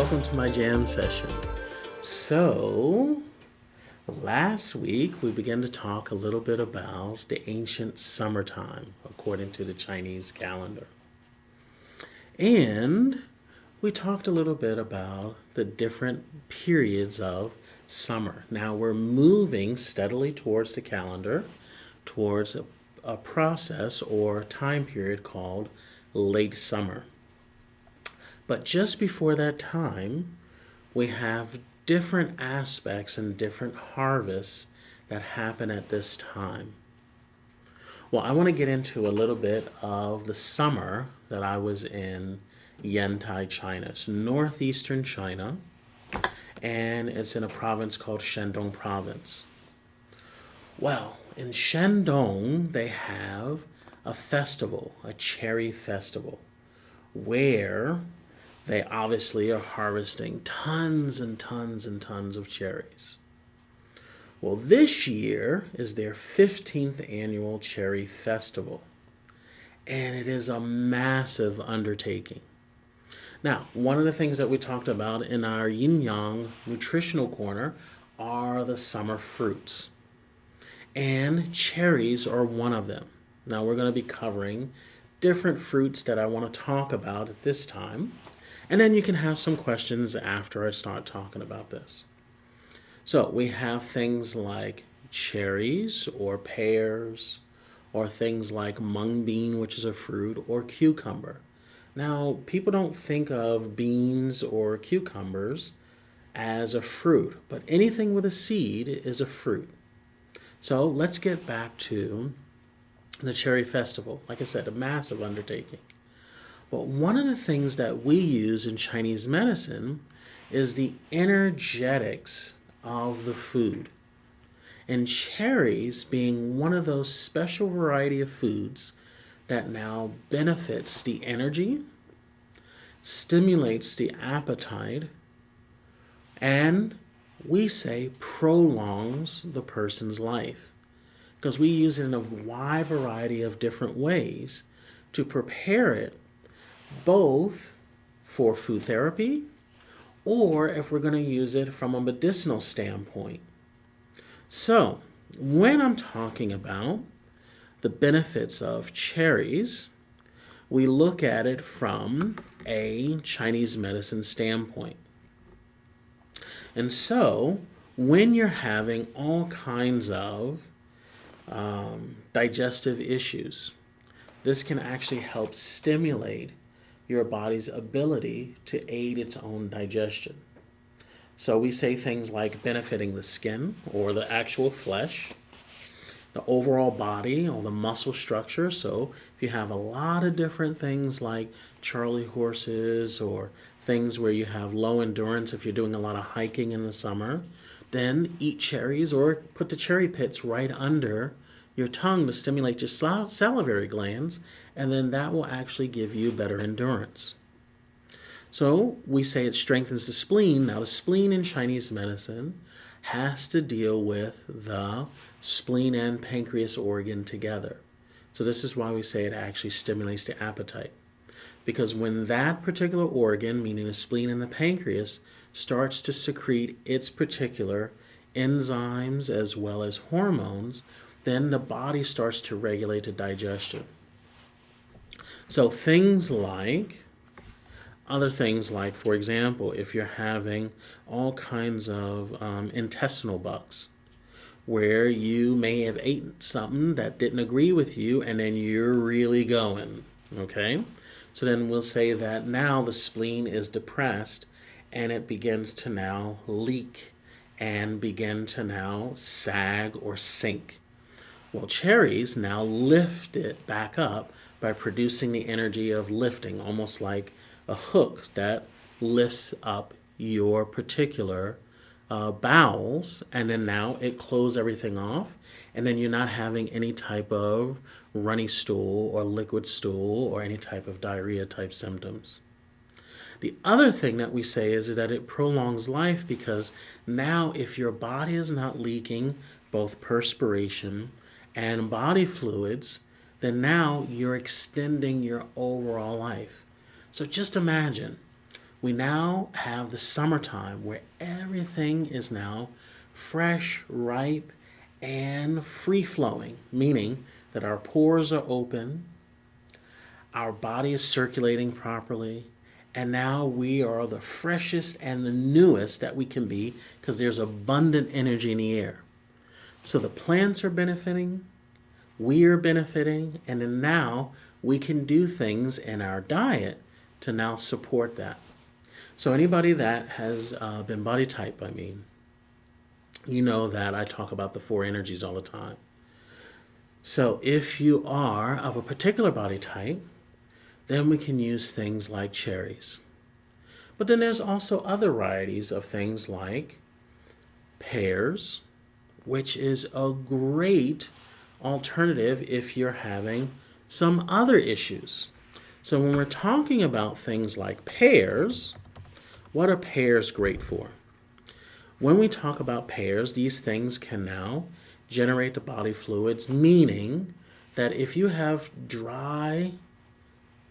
welcome to my jam session. So, last week we began to talk a little bit about the ancient summertime according to the Chinese calendar. And we talked a little bit about the different periods of summer. Now we're moving steadily towards the calendar, towards a process or time period called late summer. But just before that time, we have different aspects and different harvests that happen at this time. Well, I want to get into a little bit of the summer that I was in Yantai, China. It's northeastern China, and it's in a province called Shandong Province. Well, in Shandong, they have a festival, a cherry festival, where they obviously are harvesting tons and tons and tons of cherries. Well, this year is their 15th annual cherry festival, and it is a massive undertaking. Now, one of the things that we talked about in our yin-yang nutritional corner are the summer fruits, and cherries are one of them. Now, we're going to be covering different fruits that I want to talk about at this time. And then you can have some questions after I start talking about this. So we have things like cherries or pears, or things like mung bean, which is a fruit, or cucumber. Now, people don't think of beans or cucumbers as a fruit, but anything with a seed is a fruit. So let's get back to the cherry festival. Like I said, a massive undertaking. But one of the things that we use in Chinese medicine is the energetics of the food. And cherries being one of those special variety of foods that now benefits the energy, stimulates the appetite, and we say prolongs the person's life. Because we use it in a wide variety of different ways to prepare it both for food therapy or if we're going to use it from a medicinal standpoint. So, when I'm talking about the benefits of cherries, we look at it from a Chinese medicine standpoint. And so, when you're having all kinds of digestive issues, this can actually help stimulate your body's ability to aid its own digestion. So we say things like benefiting the skin or the actual flesh, the overall body or the muscle structure. So if you have a lot of different things like Charlie horses or things where you have low endurance, if you're doing a lot of hiking in the summer, then eat cherries or put the cherry pits right under your tongue to stimulate your salivary glands, and then that will actually give you better endurance. So we say it strengthens the spleen. Now the spleen in Chinese medicine has to deal with the spleen and pancreas organ together. So this is why we say it actually stimulates the appetite. Because when that particular organ, meaning the spleen and the pancreas, starts to secrete its particular enzymes as well as hormones, then the body starts to regulate the digestion. So other things like, for example, if you're having all kinds of intestinal bugs, where you may have eaten something that didn't agree with you and then you're really going, okay? So then we'll say that now the spleen is depressed and it begins to now leak and begin to now sag or sink. Well, cherries now lift it back up by producing the energy of lifting, almost like a hook that lifts up your particular bowels, and then now it closes everything off, and then you're not having any type of runny stool or liquid stool or any type of diarrhea type symptoms. The other thing that we say is that it prolongs life because now if your body is not leaking both perspiration and body fluids, then now you're extending your overall life. So just imagine We now have the summertime where everything is now fresh, ripe, and free-flowing, meaning that our pores are open, our body is circulating properly, and now we are the freshest and the newest that we can be because there's abundant energy in the air. So the plants are benefiting, we are benefiting, and then now we can do things in our diet to now support that. So anybody that has been body type, you know that I talk about the four energies all the time. So if you are of a particular body type, then we can use things like cherries. But then there's also other varieties of things like pears, which is a great alternative if you're having some other issues. So when we're talking about things like pears, what are pears great for? When we talk about pears, these things can now generate the body fluids, meaning that if you have dry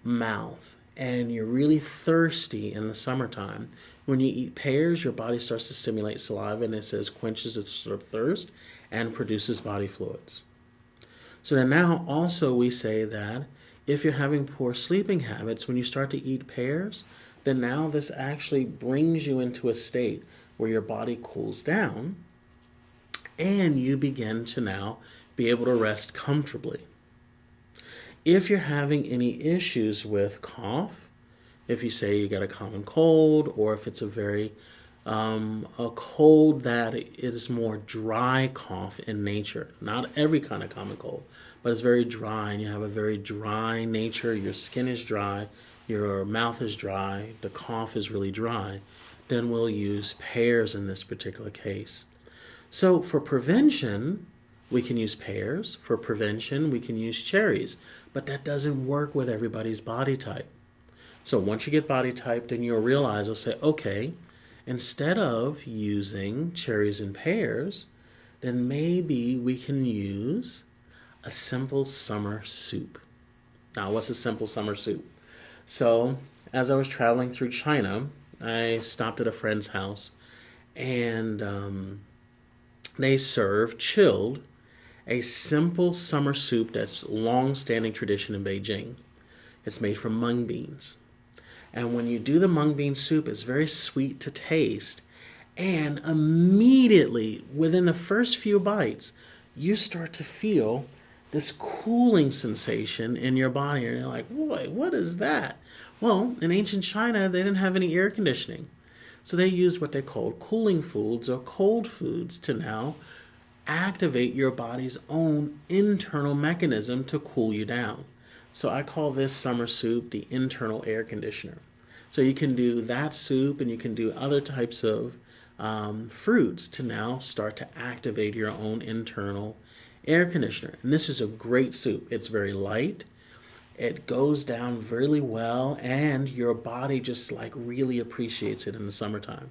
mouth and you're really thirsty in the summertime, when you eat pears, your body starts to stimulate saliva, and it says quenches the thirst and produces body fluids. So then now also we say that if you're having poor sleeping habits, when you start to eat pears, then now this actually brings you into a state where your body cools down and you begin to now be able to rest comfortably. If you're having any issues with cough, if you say you got a common cold, or if it's a cold that is more dry cough in nature, not every kind of common cold, but it's very dry and you have a very dry nature, your skin is dry, your mouth is dry, the cough is really dry, then we'll use pears in this particular case. So for prevention, we can use pears. For prevention, we can use cherries. But that doesn't work with everybody's body type. So once you get body type, then you'll realize, you'll say, okay, instead of using cherries and pears, then maybe we can use a simple summer soup. Now, what's a simple summer soup? So as I was traveling through China, I stopped at a friend's house, and they serve chilled a simple summer soup that's long-standing tradition in Beijing. It's made from mung beans. And when you do the mung bean soup, it's very sweet to taste. And immediately, within the first few bites, you start to feel this cooling sensation in your body. And you're like, boy, what is that? Well, in ancient China, they didn't have any air conditioning. So they used what they called cooling foods or cold foods to now activate your body's own internal mechanism to cool you down. So I call this summer soup the internal air conditioner. So you can do that soup and you can do other types of fruits to now start to activate your own internal air conditioner. And this is a great soup. It's very light. It goes down really well, and your body just like really appreciates it in the summertime.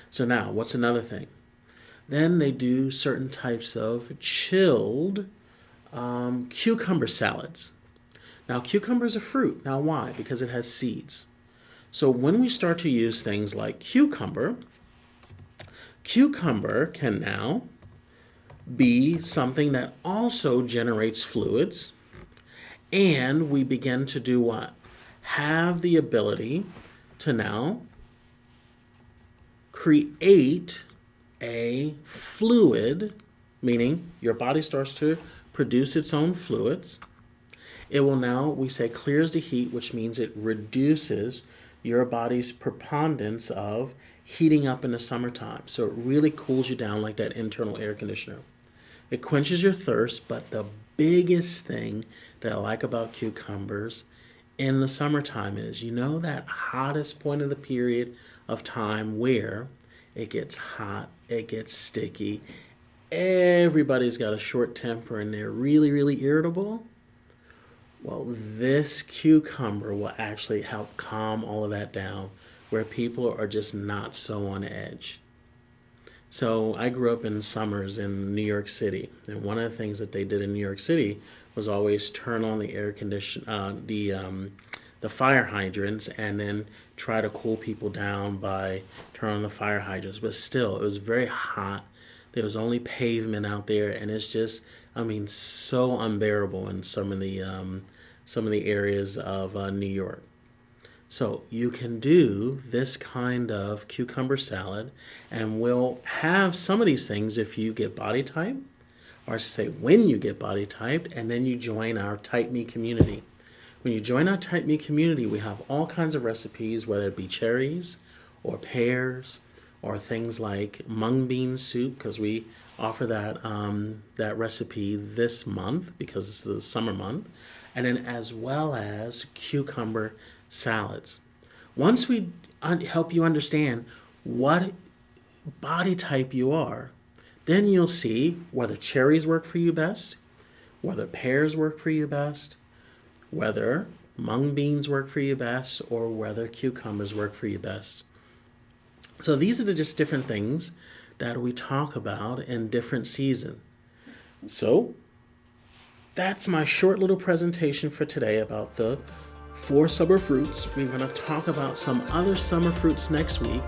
So now, what's another thing? Then they do certain types of chilled cucumber salads. Now, cucumber is a fruit. Now, why? Because it has seeds. So when we start to use things like cucumber can now be something that also generates fluids, and we begin to do what? Have the ability to now create a fluid, meaning your body starts to produce its own fluids. It will now, we say, clears the heat, which means it reduces your body's preponderance of heating up in the summertime. So it really cools you down like that internal air conditioner. It quenches your thirst, but the biggest thing that I like about cucumbers in the summertime is, that hottest point of the period of time where it gets hot, it gets sticky, everybody's got a short temper and they're really, really irritable. Well, this cucumber will actually help calm all of that down where people are just not so on edge. So I grew up in summers in New York City, and one of the things that they did in New York City was always turn on the air condition, the the fire hydrants and then try to cool people down by turning on the fire hydrants. But still, it was very hot. There was only pavement out there, and it's just, I mean, so unbearable in some of the areas of New York. So you can do this kind of cucumber salad, and we'll have some of these things if you get body type, or I should say when you get body typed, and then you join our Type Me community. When you join our Type Me community, we have all kinds of recipes, whether it be cherries or pears or things like mung bean soup, because we offer that recipe this month because it's the summer month, and then as well as cucumber salads. Once we help you understand what body type you are, then you'll see whether cherries work for you best, whether pears work for you best, whether mung beans work for you best, or whether cucumbers work for you best. So these are just different things that we talk about in different seasons. So that's my short little presentation for today about the 4 summer fruits. We're going to talk about some other summer fruits next week.